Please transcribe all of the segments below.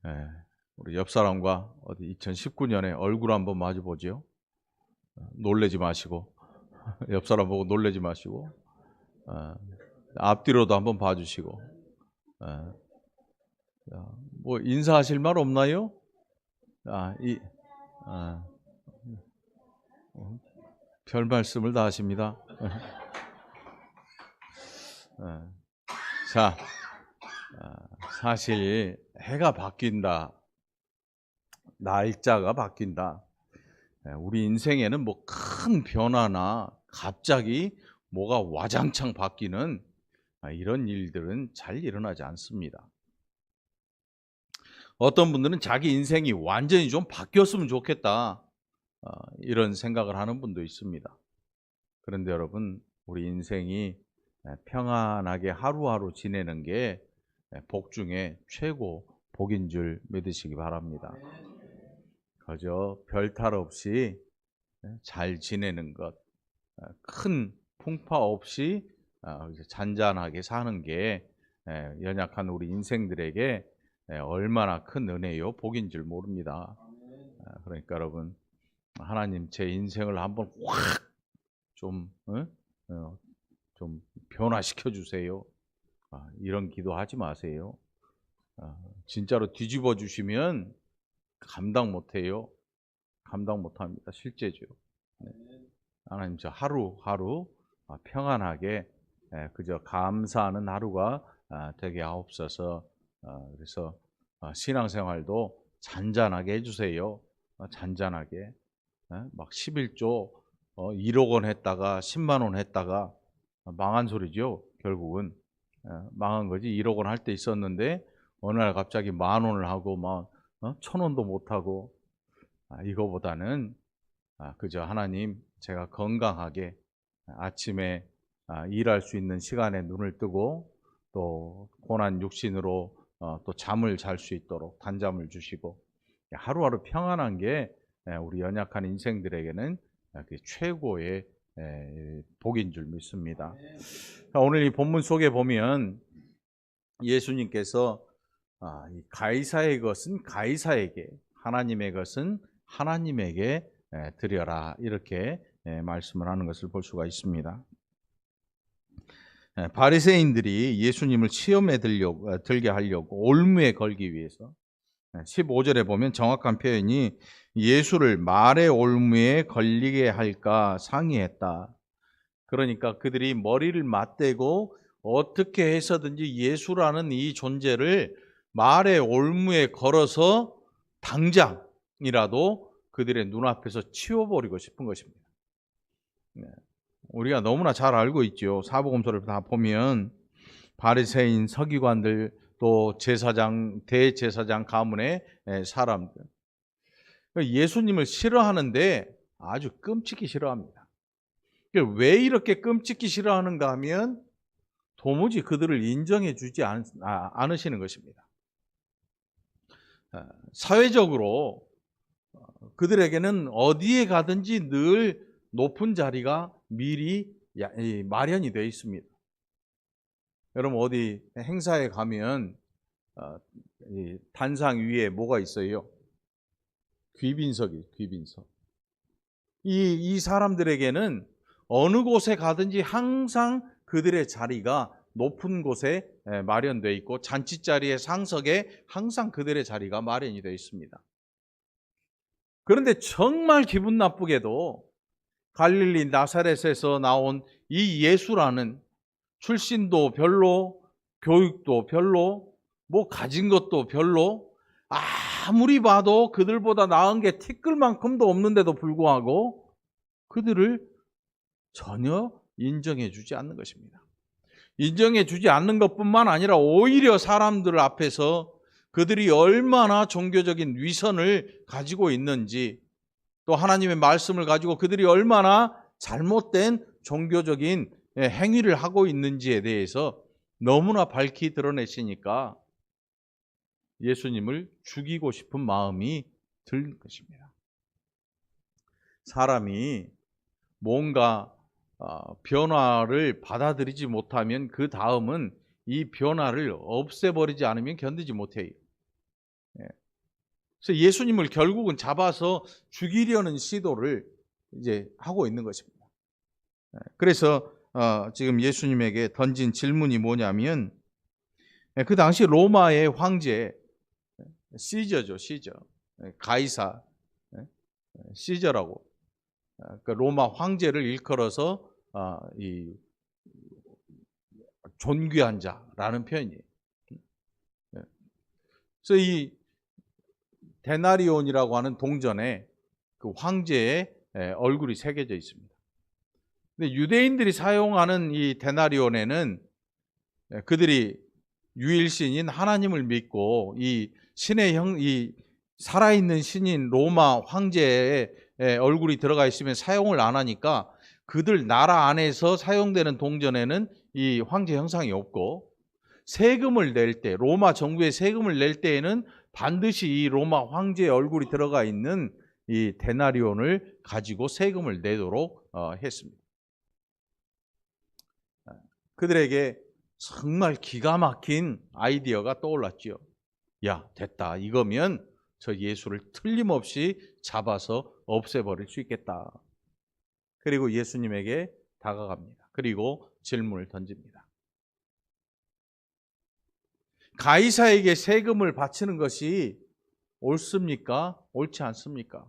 예, 우리 옆 사람과 어디 2019년에 얼굴 한번 마주 보죠. 놀래지 마시고 옆 사람 보고 놀래지 마시고 어, 앞뒤로도 한번 봐주시고 어, 뭐 인사하실 말 없나요? 아, 아, 별 말씀을 다 하십니다. 자, 사실 해가 바뀐다, 날짜가 바뀐다. 우리 인생에는 뭐 큰 변화나 갑자기 뭐가 와장창 바뀌는 이런 일들은 잘 일어나지 않습니다. 어떤 분들은 자기 인생이 완전히 좀 바뀌었으면 좋겠다, 이런 생각을 하는 분도 있습니다. 그런데 여러분, 우리 인생이 평안하게 하루하루 지내는 게 복 중에 최고 복인 줄 믿으시기 바랍니다. 그저 별탈 없이 잘 지내는 것, 큰 풍파 없이 잔잔하게 사는 게 연약한 우리 인생들에게 얼마나 큰 은혜요, 복인 줄 모릅니다. 그러니까 여러분, 하나님 제 인생을 한번 확 좀 변화시켜 주세요. 이런 기도하지 마세요. 진짜로 뒤집어 주시면 감당 못해요. 감당 못합니다. 실제죠. 네. 하나님, 저 하루하루 평안하게 그저 감사하는 하루가 되게 하옵소서. 그래서 신앙생활도 잔잔하게 해주세요. 잔잔하게. 막 11조 1억 원 했다가 10만 원 했다가 망한 소리죠. 결국은 망한 거지. 1억 원 할 때 있었는데 어느 날 갑자기 10,000원을 하고 막 1,000원도 못 하고, 이거보다는 그저 하나님, 제가 건강하게 아침에 일할 수 있는 시간에 눈을 뜨고 또 고난 육신으로 또 잠을 잘 수 있도록 단잠을 주시고, 하루하루 평안한 게 우리 연약한 인생들에게는 그 최고의 복인 줄 믿습니다. 오늘 이 본문 속에 보면 예수님께서 이 가이사의 것은 가이사에게, 하나님의 것은 하나님에게 드려라, 이렇게 말씀을 하는 것을 볼 수가 있습니다. 바리새인들이 예수님을 시험에 들게 하려고 올무에 걸기 위해서 15절에 보면 정확한 표현이 예수를 말의 올무에 걸리게 할까 상의했다. 그러니까 그들이 머리를 맞대고 어떻게 해서든지 예수라는 이 존재를 말의 올무에 걸어서 당장이라도 그들의 눈앞에서 치워버리고 싶은 것입니다. 우리가 너무나 잘 알고 있죠. 사복음서를 다 보면 바리새인, 서기관들, 또 제사장, 대제사장 가문의 사람들, 예수님을 싫어하는데 아주 끔찍히 싫어합니다. 왜 이렇게 끔찍히 싫어하는가 하면 도무지 그들을 인정해 주지 않으시는 것입니다. 사회적으로 그들에게는 어디에 가든지 늘 높은 자리가 미리 마련이 되어 있습니다. 여러분, 어디 행사에 가면 단상 위에 뭐가 있어요? 귀빈석이, 귀빈석. 이 사람들에게는 어느 곳에 가든지 항상 그들의 자리가 높은 곳에 마련되어 있고, 잔치자리의 상석에 항상 그들의 자리가 마련이 되어 있습니다. 그런데 정말 기분 나쁘게도 갈릴리 나사렛에서 나온 이 예수라는, 출신도 별로, 교육도 별로, 뭐 가진 것도 별로, 아무리 봐도 그들보다 나은 게 티끌만큼도 없는데도 불구하고 그들을 전혀 인정해 주지 않는 것입니다. 인정해 주지 않는 것뿐만 아니라 오히려 사람들 앞에서 그들이 얼마나 종교적인 위선을 가지고 있는지, 또 하나님의 말씀을 가지고 그들이 얼마나 잘못된 종교적인 행위를 하고 있는지에 대해서 너무나 밝히 드러내시니까 예수님을 죽이고 싶은 마음이 들 것입니다. 사람이 뭔가 변화를 받아들이지 못하면 그 다음은 이 변화를 없애버리지 않으면 견디지 못해요. 예. 그래서 예수님을 결국은 잡아서 죽이려는 시도를 이제 하고 있는 것입니다. 그래서 지금 예수님에게 던진 질문이 뭐냐면, 그 당시 로마의 황제 시저죠, 시저. 가이사, 시저라고. 그 로마 황제를 일컬어서 이 존귀한 자라는 표현이에요. 그래서 이 데나리온이라고 하는 동전에 그 황제의 얼굴이 새겨져 있습니다. 근데 유대인들이 사용하는 이 데나리온에는 그들이 유일신인 하나님을 믿고 이 이 살아있는 신인 로마 황제의 얼굴이 들어가 있으면 사용을 안 하니까 그들 나라 안에서 사용되는 동전에는 이 황제 형상이 없고, 세금을 낼 때, 로마 정부에 세금을 낼 때에는 반드시 이 로마 황제의 얼굴이 들어가 있는 이 데나리온을 가지고 세금을 내도록 했습니다. 그들에게 정말 기가 막힌 아이디어가 떠올랐죠. 야, 됐다. 이거면 저 예수를 틀림없이 잡아서 없애버릴 수 있겠다. 그리고 예수님에게 다가갑니다. 그리고 질문을 던집니다. 가이사에게 세금을 바치는 것이 옳습니까? 옳지 않습니까?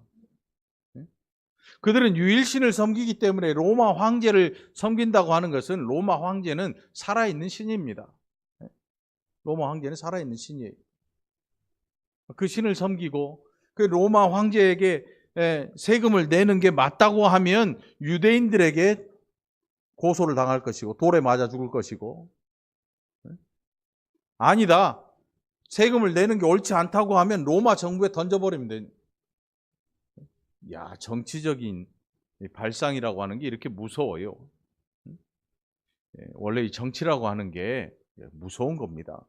그들은 유일신을 섬기기 때문에 로마 황제를 섬긴다고 하는 것은, 로마 황제는 살아있는 신입니다. 로마 황제는 살아있는 신이에요. 그 신을 섬기고 그 로마 황제에게 세금을 내는 게 맞다고 하면 유대인들에게 고소를 당할 것이고 돌에 맞아 죽을 것이고, 아니다, 세금을 내는 게 옳지 않다고 하면 로마 정부에 던져버리면 됩니다. 야, 정치적인 발상이라고 하는 게 이렇게 무서워요. 원래 이 정치라고 하는 게 무서운 겁니다.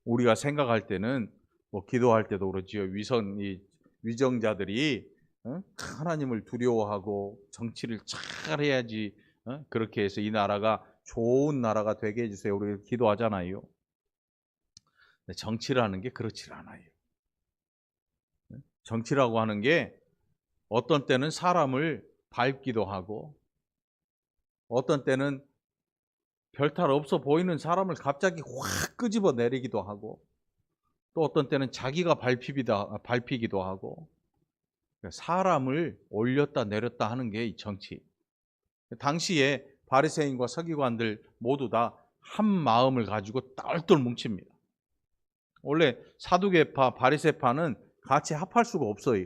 우리가 생각할 때는 뭐 기도할 때도 그렇지요. 위정자들이 하나님을 두려워하고 정치를 잘 해야지, 그렇게 해서 이 나라가 좋은 나라가 되게 해주세요. 우리 기도하잖아요. 정치라는 게 그렇지 않아요. 정치라고 하는 게 어떤 때는 사람을 밟기도 하고, 어떤 때는 별탈 없어 보이는 사람을 갑자기 확 끄집어 내리기도 하고, 또 어떤 때는 자기가 밟히기도 하고, 사람을 올렸다 내렸다 하는 게 이 정치. 당시에 바리새인과 서기관들 모두 다 한 마음을 가지고 똘똘 뭉칩니다. 원래 사두개파, 바리새파는 같이 합할 수가 없어요.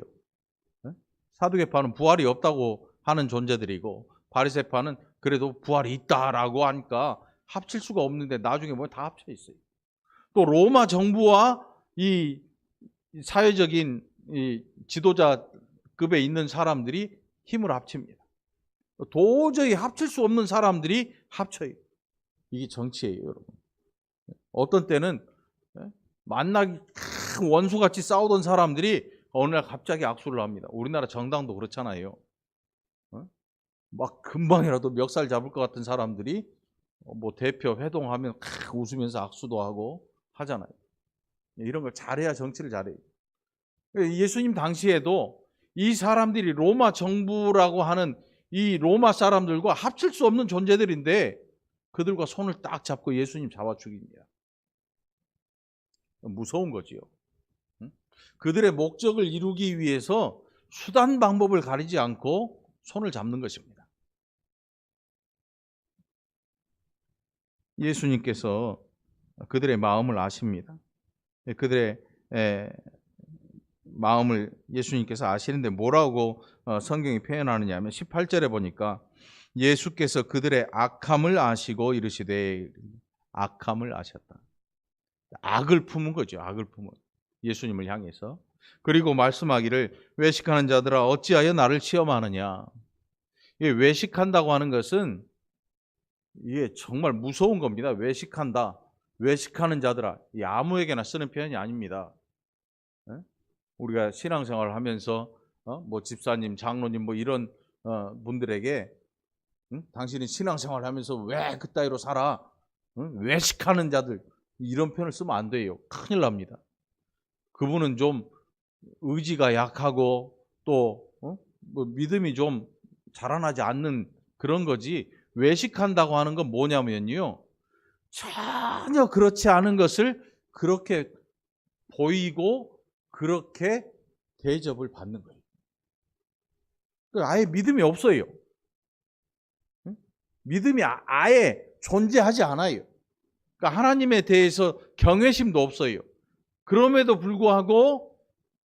사두개파는 부활이 없다고 하는 존재들이고, 바리새파는 그래도 부활이 있다라고 하니까 합칠 수가 없는데 나중에 뭐 다 합쳐 있어요. 또 로마 정부와 이 사회적인 이 지도자급에 있는 사람들이 힘을 합칩니다. 도저히 합칠 수 없는 사람들이 합쳐요. 이게 정치예요, 여러분. 어떤 때는 만나기 원수같이 싸우던 사람들이 어느 날 갑자기 악수를 합니다. 우리나라 정당도 그렇잖아요. 막 금방이라도 멱살 잡을 것 같은 사람들이 뭐 대표 회동하면 웃으면서 악수도 하고 하잖아요. 이런 걸 잘해야 정치를 잘해요. 예수님 당시에도 이 사람들이 로마 정부라고 하는 이 로마 사람들과 합칠 수 없는 존재들인데 그들과 손을 딱 잡고 예수님 잡아 죽입니다. 무서운 거지요. 그들의 목적을 이루기 위해서 수단 방법을 가리지 않고 손을 잡는 것입니다. 예수님께서 그들의 마음을 아십니다. 그들의 마음을 예수님께서 아시는데 뭐라고 성경이 표현하느냐 하면 18절에 보니까 예수께서 그들의 악함을 아시고 이르시되, 악함을 아셨다. 악을 품은 거죠. 악을 품은, 예수님을 향해서. 그리고 말씀하기를, 외식하는 자들아 어찌하여 나를 시험하느냐. 이게 외식한다고 하는 것은 이게 정말 무서운 겁니다. 외식한다, 외식하는 자들아, 이 아무에게나 쓰는 표현이 아닙니다. 우리가 신앙생활을 하면서 뭐 집사님, 장로님 뭐 이런 분들에게 당신이 신앙생활을 하면서 왜 그따위로 살아? 외식하는 자들, 이런 표현을 쓰면 안 돼요. 큰일 납니다. 그분은 좀 의지가 약하고 또 뭐 믿음이 좀 자라나지 않는 그런 거지, 외식한다고 하는 건 뭐냐면요, 전혀 그렇지 않은 것을 그렇게 보이고 그렇게 대접을 받는 거예요. 아예 믿음이 없어요. 믿음이 아예 존재하지 않아요. 그러니까 하나님에 대해서 경외심도 없어요. 그럼에도 불구하고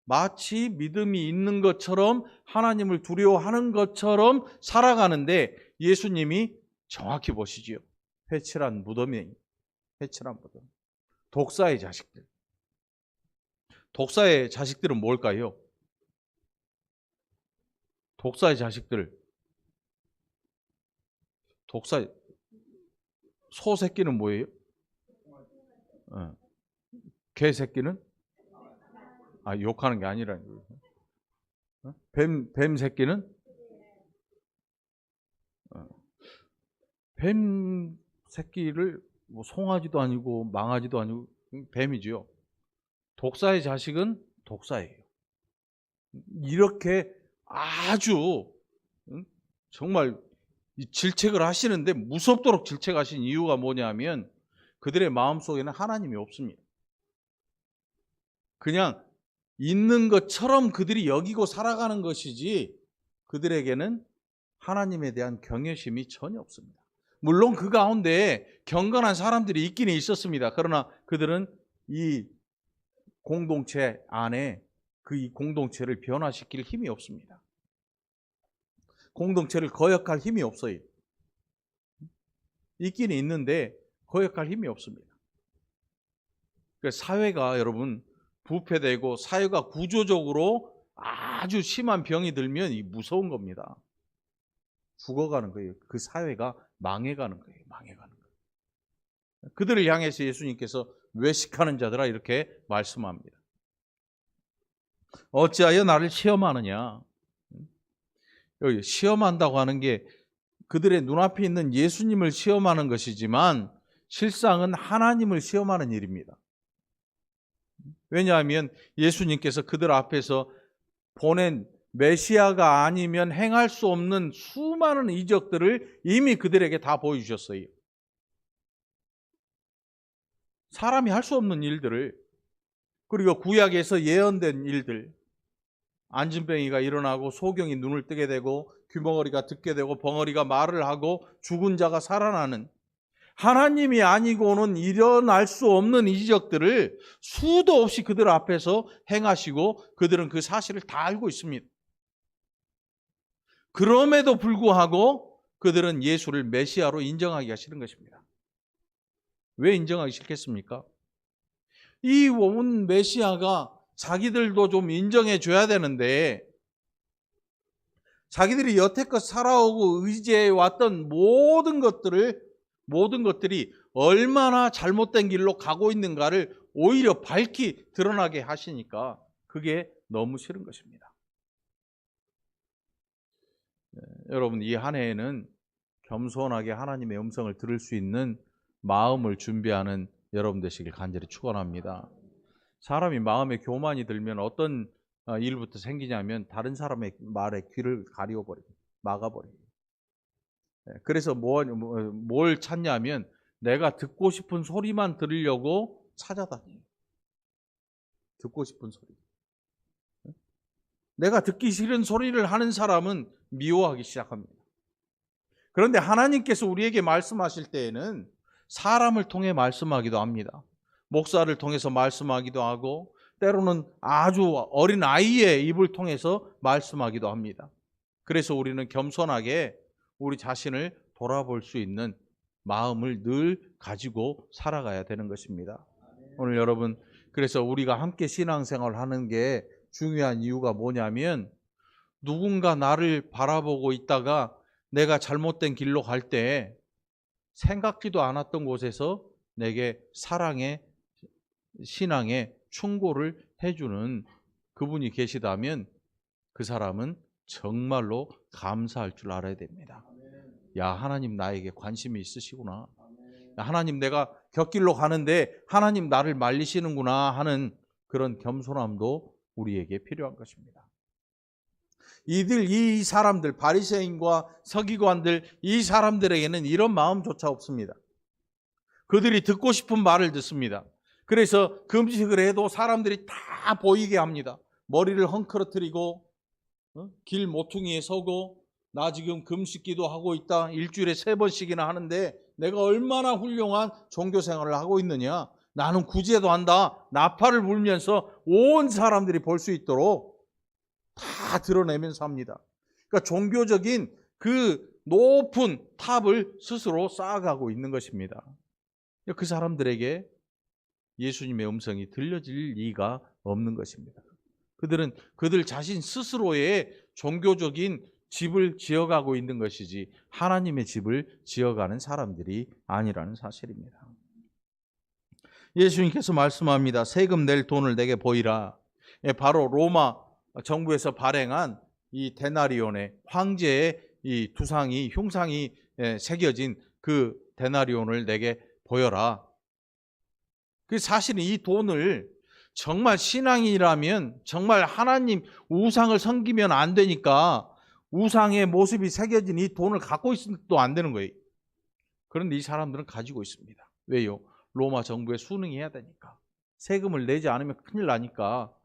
마치 믿음이 있는 것처럼 하나님을 두려워하는 것처럼 살아가는데, 예수님이 정확히 보시지요. 회칠한 무덤이, 회칠한 무덤. 독사의 자식들. 독사의 자식들은 뭘까요? 독사의 자식들. 독사, 소 새끼는 뭐예요? 개 새끼는? 욕하는 게 아니라. 뱀 새끼는? 뱀 새끼를 뭐 송아지도 아니고 망아지도 아니고 뱀이지요. 독사의 자식은 독사예요. 이렇게 아주 정말 질책을 하시는데, 무섭도록 질책하신 이유가 뭐냐면 그들의 마음속에는 하나님이 없습니다. 그냥 있는 것처럼 그들이 여기고 살아가는 것이지 그들에게는 하나님에 대한 경외심이 전혀 없습니다. 물론 그 가운데 경건한 사람들이 있기는 있었습니다. 그러나 그들은 이 공동체 안에 이 공동체를 변화시킬 힘이 없습니다. 공동체를 거역할 힘이 없어요. 있기는 있는데 거역할 힘이 없습니다. 사회가 여러분 부패되고 사회가 구조적으로 아주 심한 병이 들면 이 무서운 겁니다. 죽어가는 거예요. 그 사회가 망해가는 거예요. 망해가는 거예요. 그들을 향해서 예수님께서 외식하는 자들아 이렇게 말씀합니다. 어찌하여 나를 시험하느냐. 여기 시험한다고 하는 게 그들의 눈앞에 있는 예수님을 시험하는 것이지만 실상은 하나님을 시험하는 일입니다. 왜냐하면 예수님께서 그들 앞에서 보낸 메시아가 아니면 행할 수 없는 수많은 이적들을 이미 그들에게 다 보여주셨어요. 사람이 할 수 없는 일들을, 그리고 구약에서 예언된 일들, 안진뱅이가 일어나고 소경이 눈을 뜨게 되고 귀머거리가 듣게 되고 벙어리가 말을 하고 죽은 자가 살아나는, 하나님이 아니고는 일어날 수 없는 이적들을 수도 없이 그들 앞에서 행하시고 그들은 그 사실을 다 알고 있습니다. 그럼에도 불구하고 그들은 예수를 메시아로 인정하기가 싫은 것입니다. 왜 인정하기 싫겠습니까? 이 온 메시아가 자기들도 좀 인정해 줘야 되는데, 자기들이 여태껏 살아오고 의지해 왔던 모든 것들이 얼마나 잘못된 길로 가고 있는가를 오히려 밝히 드러나게 하시니까 그게 너무 싫은 것입니다. 여러분, 이 한 해에는 겸손하게 하나님의 음성을 들을 수 있는 마음을 준비하는 여러분 되시길 간절히 축원합니다. 사람이 마음에 교만이 들면 어떤 일부터 생기냐면 다른 사람의 말에 귀를 가려버려요. 막아버려요. 그래서 뭘 찾냐면 내가 듣고 싶은 소리만 들으려고 찾아다녀요. 듣고 싶은 소리. 내가 듣기 싫은 소리를 하는 사람은 미워하기 시작합니다. 그런데 하나님께서 우리에게 말씀하실 때에는 사람을 통해 말씀하기도 합니다. 목사를 통해서 말씀하기도 하고 때로는 아주 어린 아이의 입을 통해서 말씀하기도 합니다. 그래서 우리는 겸손하게 우리 자신을 돌아볼 수 있는 마음을 늘 가지고 살아가야 되는 것입니다. 오늘 여러분, 그래서 우리가 함께 신앙생활을 하는 게 중요한 이유가 뭐냐면, 누군가 나를 바라보고 있다가 내가 잘못된 길로 갈 때 생각지도 않았던 곳에서 내게 사랑의, 신앙의 충고를 해주는 그분이 계시다면 그 사람은 정말로 감사할 줄 알아야 됩니다. 야, 하나님 나에게 관심이 있으시구나. 야, 하나님 내가 곁길로 가는데 하나님 나를 말리시는구나 하는 그런 겸손함도 우리에게 필요한 것입니다. 이 사람들, 바리새인과 서기관들, 이 사람들에게는 이런 마음조차 없습니다. 그들이 듣고 싶은 말을 듣습니다. 그래서 금식을 해도 사람들이 다 보이게 합니다. 머리를 헝클어뜨리고 길 모퉁이에 서고, 나 지금 금식기도 하고 있다, 일주일에 3번씩이나 하는데 내가 얼마나 훌륭한 종교 생활을 하고 있느냐, 나는 구제도 한다, 나팔을 불면서 온 사람들이 볼 수 있도록 다 드러내면서 합니다. 그러니까 종교적인 그 높은 탑을 스스로 쌓아가고 있는 것입니다. 그 사람들에게 예수님의 음성이 들려질 리가 없는 것입니다. 그들 자신 스스로의 종교적인 집을 지어가고 있는 것이지 하나님의 집을 지어가는 사람들이 아니라는 사실입니다. 예수님께서 말씀합니다. 세금 낼 돈을 내게 보이라. 바로 로마 정부에서 발행한 이 데나리온의 황제의 이 두상이, 흉상이 새겨진 그 데나리온을 내게 보여라. 그 사실은 이 돈을 정말 신앙이라면 정말 하나님 우상을 섬기면 안 되니까 우상의 모습이 새겨진 이 돈을 갖고 있어도 안 되는 거예요. 그런데 이 사람들은 가지고 있습니다. 왜요? 로마 정부에 순응해야 되니까. 세금을 내지 않으면 큰일 나니까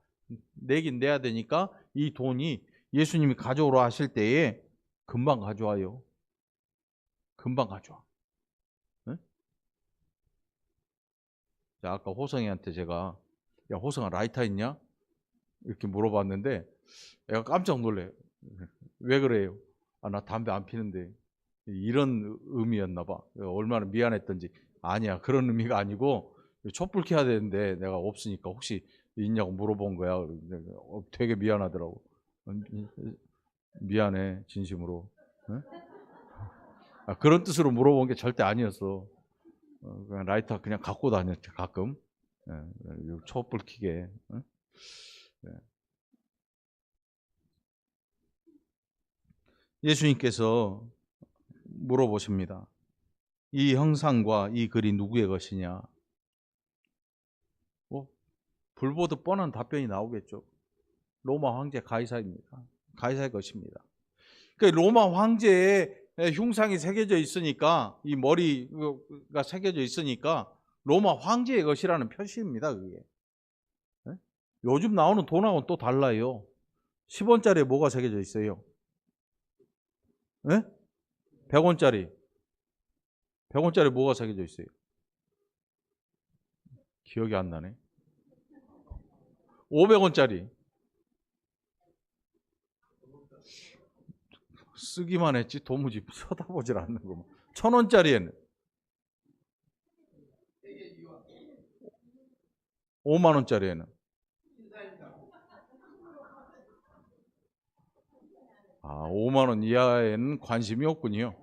내긴 내야 되니까 이 돈이 예수님이 가져오라 하실 때에 금방 가져와요. 금방 가져와. 네? 자, 아까 호성이한테 제가 야, 호성아 라이터 있냐? 이렇게 물어봤는데 애가 깜짝 놀래요. 왜 그래요? 아, 나 담배 안 피는데. 이런 의미였나 봐. 얼마나 미안했던지. 아니야, 그런 의미가 아니고 촛불 켜야 되는데 내가 없으니까 혹시 있냐고 물어본 거야. 되게 미안하더라고. 미안해, 진심으로. 네? 아, 그런 뜻으로 물어본 게 절대 아니었어. 그냥 라이터 그냥 갖고 다녔지 가끔. 촛불 켜게. 네. 예수님께서 물어보십니다. 이 형상과 이 글이 누구의 것이냐? 불보듯 뻔한 답변이 나오겠죠. 로마 황제 가이사입니다. 가이사의 것입니다. 그러니까 로마 황제의 흉상이 새겨져 있으니까, 이 머리가 새겨져 있으니까 로마 황제의 것이라는 표시입니다. 그게. 네? 요즘 나오는 돈하고는 또 달라요. 10원짜리에 뭐가 새겨져 있어요? 네? 100원짜리. 100원짜리 뭐가 새겨져 있어요? 기억이 안 나네. 500원짜리. 쓰기만 했지 도무지 쳐다보질 않는 거. 1000원짜리에는 5만원짜리에는 5만원 이하에는 관심이 없군요.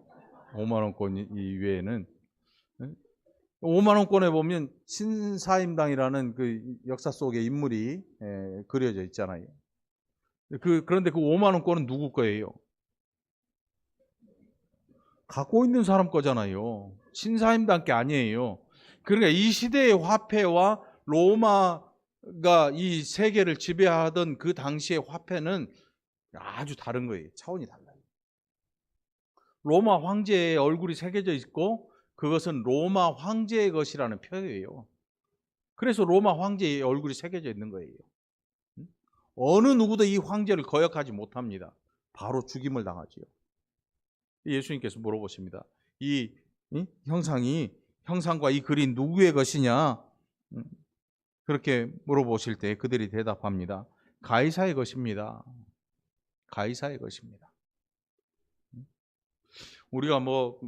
5만원권 이외에는. 5만원권에 보면 신사임당이라는 그 역사 속의 인물이 그려져 있잖아요. 그런데 그 5만원권은 누구 거예요? 갖고 있는 사람 거잖아요. 신사임당 게 아니에요. 그러니까 이 시대의 화폐와 로마가 이 세계를 지배하던 그 당시의 화폐는 아주 다른 거예요. 차원이 달라요. 로마 황제의 얼굴이 새겨져 있고 그것은 로마 황제의 것이라는 표현이에요. 그래서 로마 황제의 얼굴이 새겨져 있는 거예요. 어느 누구도 이 황제를 거역하지 못합니다. 바로 죽임을 당하지요. 예수님께서 물어보십니다. 이 형상과 이 글이 누구의 것이냐? 그렇게 물어보실 때 그들이 대답합니다. 가이사의 것입니다. 가이사의 것입니다. 우리가 뭐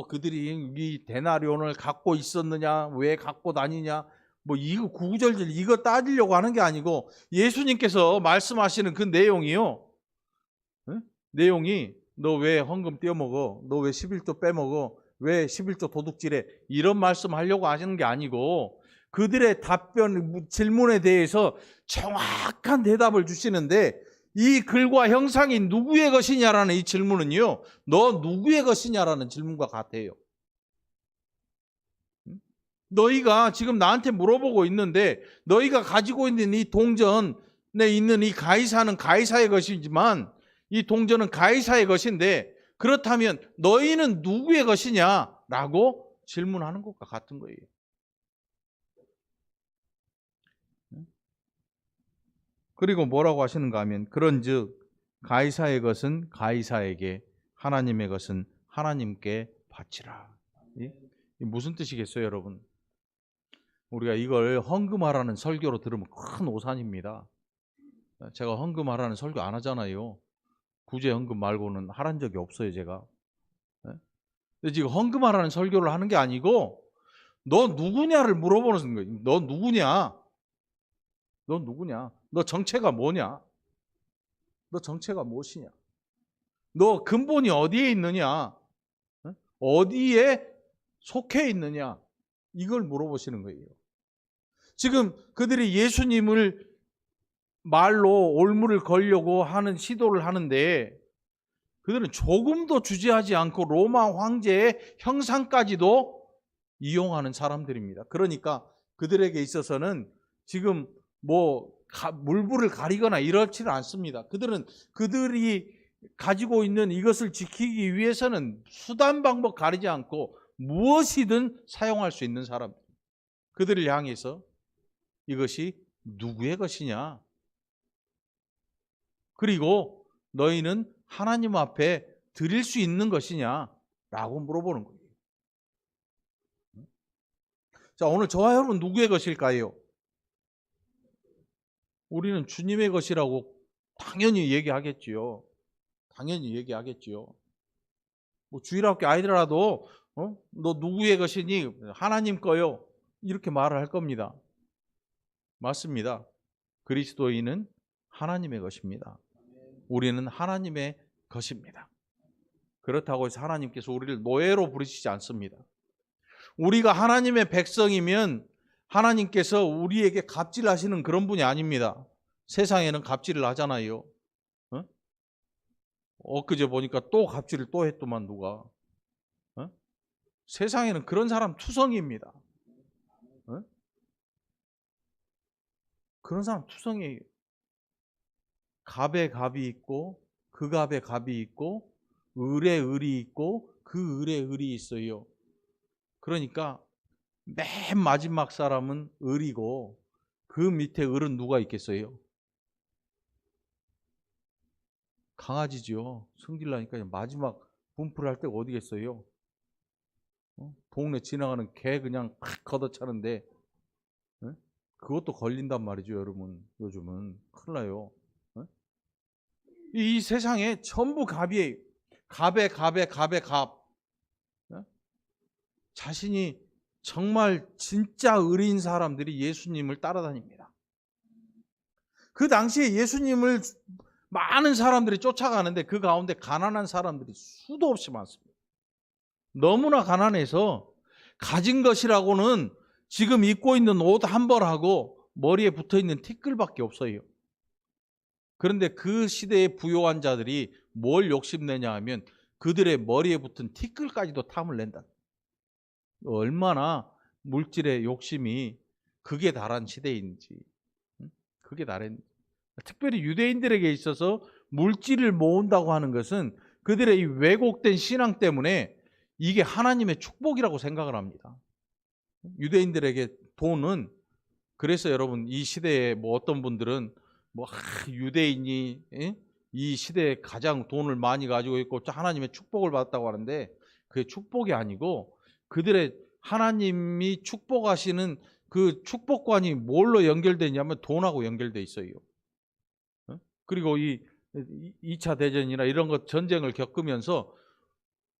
그들이 이 데나리온을 갖고 있었느냐, 왜 갖고 다니냐, 뭐 이거 구구절절 이거 따지려고 하는 게 아니고 예수님께서 말씀하시는 그 내용이요. 내용이 너 왜 헌금 떼어먹어? 너 왜 11조 빼먹어? 왜 11조 도둑질해? 이런 말씀하려고 하시는 게 아니고 그들의 답변, 질문에 대해서 정확한 대답을 주시는데 이 글과 형상이 누구의 것이냐라는 이 질문은요, 너 누구의 것이냐라는 질문과 같아요. 너희가 지금 나한테 물어보고 있는데 너희가 가지고 있는 이 동전에 있는 이 가이사는 가이사의 것이지만 이 동전은 가이사의 것인데 그렇다면 너희는 누구의 것이냐라고 질문하는 것과 같은 거예요. 그리고 뭐라고 하시는가 하면 그런즉 가이사의 것은 가이사에게 하나님의 것은 하나님께 바치라. 이 무슨 뜻이겠어요, 여러분? 우리가 이걸 헌금하라는 설교로 들으면 큰 오산입니다. 제가 헌금하라는 설교 안 하잖아요. 구제 헌금 말고는 하란 적이 없어요, 제가. 근데 지금 헌금하라는 설교를 하는 게 아니고 너 누구냐를 물어보는 거예요. 너 누구냐? 너 누구냐? 너 정체가 뭐냐? 너 정체가 무엇이냐? 너 근본이 어디에 있느냐? 어디에 속해 있느냐? 이걸 물어보시는 거예요. 지금 그들이 예수님을 말로 올무를 걸려고 하는 시도를 하는데 그들은 조금도 주저하지 않고 로마 황제의 형상까지도 이용하는 사람들입니다. 그러니까 그들에게 있어서는 지금 뭐 물불을 가리거나 이렇지는 않습니다. 그들은 그들이 가지고 있는 이것을 지키기 위해서는 수단 방법 가리지 않고 무엇이든 사용할 수 있는 사람. 그들을 향해서 이것이 누구의 것이냐? 그리고 너희는 하나님 앞에 드릴 수 있는 것이냐라고 물어보는 거예요. 자, 오늘 저와 여러분 누구의 것일까요? 우리는 주님의 것이라고 당연히 얘기하겠지요. 당연히 얘기하겠지요. 뭐 주일학교 아이들라도 너 누구의 것이니? 하나님 거요. 이렇게 말을 할 겁니다. 맞습니다. 그리스도인은 하나님의 것입니다. 우리는 하나님의 것입니다. 그렇다고 해서 하나님께서 우리를 노예로 부르시지 않습니다. 우리가 하나님의 백성이면 하나님께서 우리에게 갑질하시는 그런 분이 아닙니다. 세상에는 갑질을 하잖아요. 엊그제 보니까 또 갑질을 또 했더만 누가. 세상에는 그런 사람 투성이입니다. 그런 사람 투성이에요. 갑에 갑이 있고 그 갑에 갑이 있고 을에 을이 있고 그 을에 을이 있어요. 그러니까 맨 마지막 사람은 을이고 그 밑에 을은 누가 있겠어요? 강아지죠. 성질나니까 마지막 분풀을 할 때가 어디겠어요? 동네 지나가는 개 그냥 팍 걷어차는데 그것도 걸린단 말이죠, 여러분. 요즘은 큰일 나요. 이 세상에 전부 갑이에요. 갑에 갑에 갑에 갑. 자신이 정말 진짜 의리인 사람들이 예수님을 따라다닙니다. 그 당시에 예수님을 많은 사람들이 쫓아가는데 그 가운데 가난한 사람들이 수도 없이 많습니다. 너무나 가난해서 가진 것이라고는 지금 입고 있는 옷 한 벌하고 머리에 붙어있는 티끌밖에 없어요. 그런데 그 시대의 부요한 자들이 뭘 욕심내냐 하면 그들의 머리에 붙은 티끌까지도 탐을 낸다. 얼마나 물질의 욕심이 극에 달한 시대인지. 극에 달한. 특별히 유대인들에게 있어서 물질을 모은다고 하는 것은 그들의 이 왜곡된 신앙 때문에 이게 하나님의 축복이라고 생각을 합니다. 유대인들에게 돈은, 그래서 여러분 이 시대에 뭐 어떤 분들은 뭐 유대인이 이 시대에 가장 돈을 많이 가지고 있고 하나님의 축복을 받았다고 하는데 그게 축복이 아니고 그들의 하나님이 축복하시는 그 축복관이 뭘로 연결되냐면 돈하고 연결돼 있어요. 그리고 이 2차 대전이나 이런 것 전쟁을 겪으면서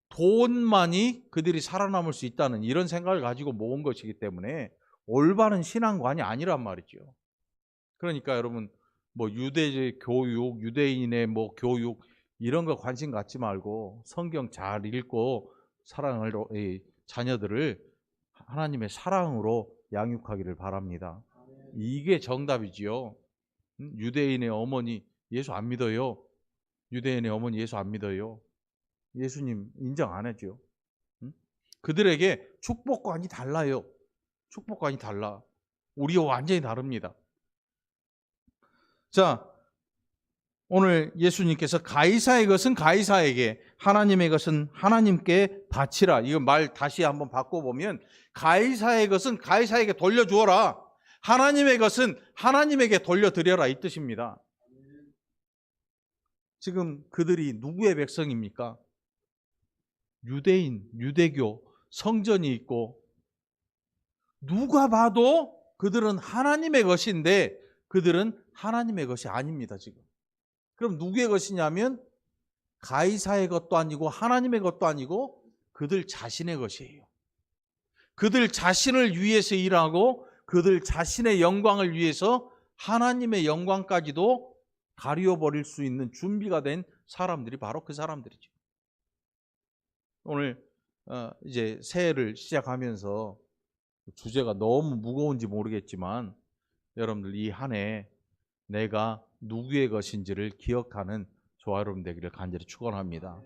돈만이 그들이 살아남을 수 있다는 이런 생각을 가지고 모은 것이기 때문에 올바른 신앙관이 아니란 말이죠. 그러니까 여러분 뭐 유대의 교육, 유대인의 뭐 교육 이런 거 관심 갖지 말고 성경 잘 읽고 사랑을 자녀들을 하나님의 사랑으로 양육하기를 바랍니다. 이게 정답이지요. 유대인의 어머니 예수 안 믿어요. 유대인의 어머니 예수 안 믿어요. 예수님 인정 안 하죠. 그들에게 축복관이 달라요. 축복관이 달라. 우리와 완전히 다릅니다. 자, 오늘 예수님께서 가이사의 것은 가이사에게, 하나님의 것은 하나님께 바치라. 이거 말 다시 한번 바꿔보면 가이사의 것은 가이사에게 돌려주어라. 하나님의 것은 하나님에게 돌려드려라, 이 뜻입니다. 지금 그들이 누구의 백성입니까? 유대인, 유대교, 성전이 있고 누가 봐도 그들은 하나님의 것인데 그들은 하나님의 것이 아닙니다, 지금. 그럼 누구의 것이냐면 가이사의 것도 아니고 하나님의 것도 아니고 그들 자신의 것이에요. 그들 자신을 위해서 일하고 그들 자신의 영광을 위해서 하나님의 영광까지도 가리워버릴 수 있는 준비가 된 사람들이 바로 그 사람들이죠. 오늘 이제 새해를 시작하면서 주제가 너무 무거운지 모르겠지만 여러분들 이 한 해 내가 누구의 것인지를 기억하는 저와 여러분 되기를 간절히 축원합니다.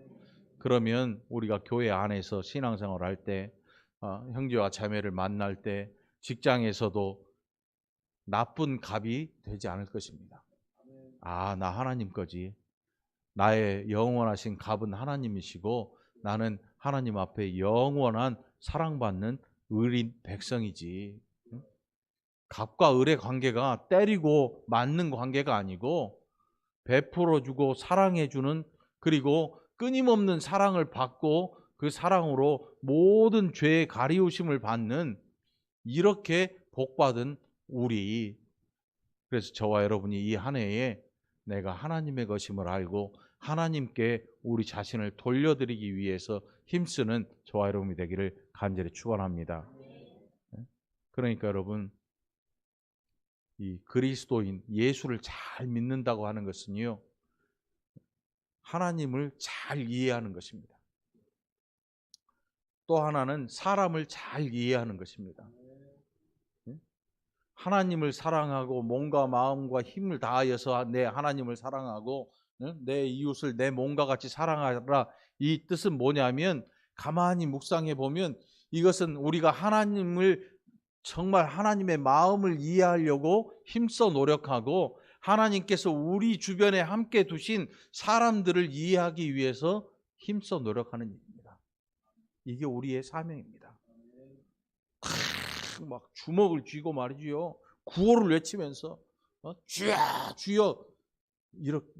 그러면 우리가 교회 안에서 신앙생활을 할 때, 형제와 자매를 만날 때, 직장에서도 나쁜 갑이 되지 않을 것입니다. 아, 나 하나님 거지. 나의 영원하신 갑은 하나님이시고 나는 하나님 앞에 영원한 사랑받는 의인 백성이지. 갑과 을의 관계가 때리고 맞는 관계가 아니고 베풀어주고 사랑해주는, 그리고 끊임없는 사랑을 받고 그 사랑으로 모든 죄의 가리우심을 받는, 이렇게 복받은 우리. 그래서 저와 여러분이 이 한 해에 내가 하나님의 것임을 알고 하나님께 우리 자신을 돌려드리기 위해서 힘쓰는 저와 여러분이 되기를 간절히 축원합니다. 그러니까 여러분, 이 그리스도인 예수를 잘 믿는다고 하는 것은요, 하나님을 잘 이해하는 것입니다. 또 하나는 사람을 잘 이해하는 것입니다. 하나님을 사랑하고 몸과 마음과 힘을 다하여서 내 하나님을 사랑하고 내 이웃을 내 몸과 같이 사랑하라. 이 뜻은 뭐냐면, 가만히 묵상해 보면 이것은 우리가 하나님을 정말 하나님의 마음을 이해하려고 힘써 노력하고 하나님께서 우리 주변에 함께 두신 사람들을 이해하기 위해서 힘써 노력하는 일입니다. 이게 우리의 사명입니다. 막 주먹을 쥐고 말이지요, 구호를 외치면서 주여 주여,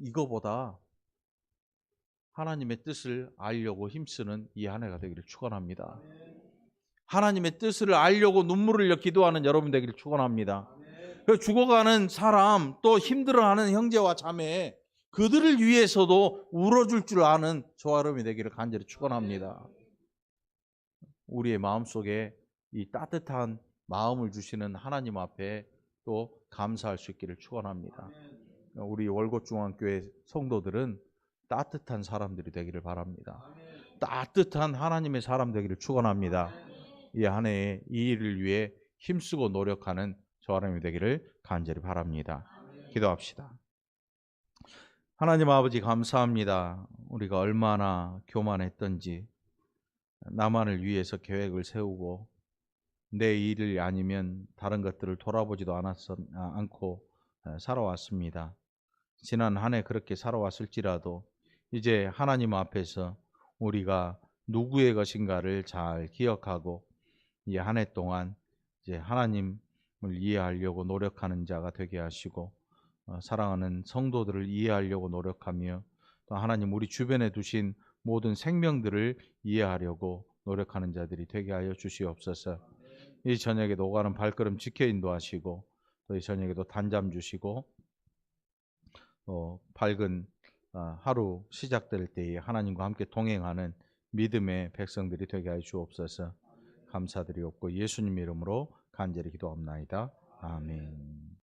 이거보다 하나님의 뜻을 알려고 힘쓰는 이 한 해가 되기를 축원합니다. 하나님의 뜻을 알려고 눈물을 흘려 기도하는 여러분 되기를 축원합니다. 죽어가는 사람, 또 힘들어하는 형제와 자매, 그들을 위해서도 울어줄 줄 아는 저와 여러분이 되기를 간절히 축원합니다. 우리의 마음속에 이 따뜻한 마음을 주시는 하나님 앞에 또 감사할 수 있기를 축원합니다. 우리 월곶중앙교회 성도들은 따뜻한 사람들이 되기를 바랍니다. 따뜻한 하나님의 사람 되기를 축원합니다. 이 한 해에 이 일을 위해 힘쓰고 노력하는 저와 여러분이 되기를 간절히 바랍니다. 기도합시다. 하나님 아버지, 감사합니다. 우리가 얼마나 교만했던지, 나만을 위해서 계획을 세우고 내 일이 아니면 다른 것들을 돌아보지도 않고 살아왔습니다. 지난 한 해 그렇게 살아왔을지라도 이제 하나님 앞에서 우리가 누구의 것인가를 잘 기억하고 이 한 해 동안 이제 하나님을 이해하려고 노력하는 자가 되게 하시고, 사랑하는 성도들을 이해하려고 노력하며 또 하나님 우리 주변에 두신 모든 생명들을 이해하려고 노력하는 자들이 되게 하여 주시옵소서. 이 저녁에도 오가는 발걸음 지켜 인도하시고 또 이 저녁에도 단잠 주시고 밝은 하루 시작될 때에 하나님과 함께 동행하는 믿음의 백성들이 되게 하여 주옵소서. 감사드리옵고 예수님 이름으로 간절히 기도합나이다. 아멘.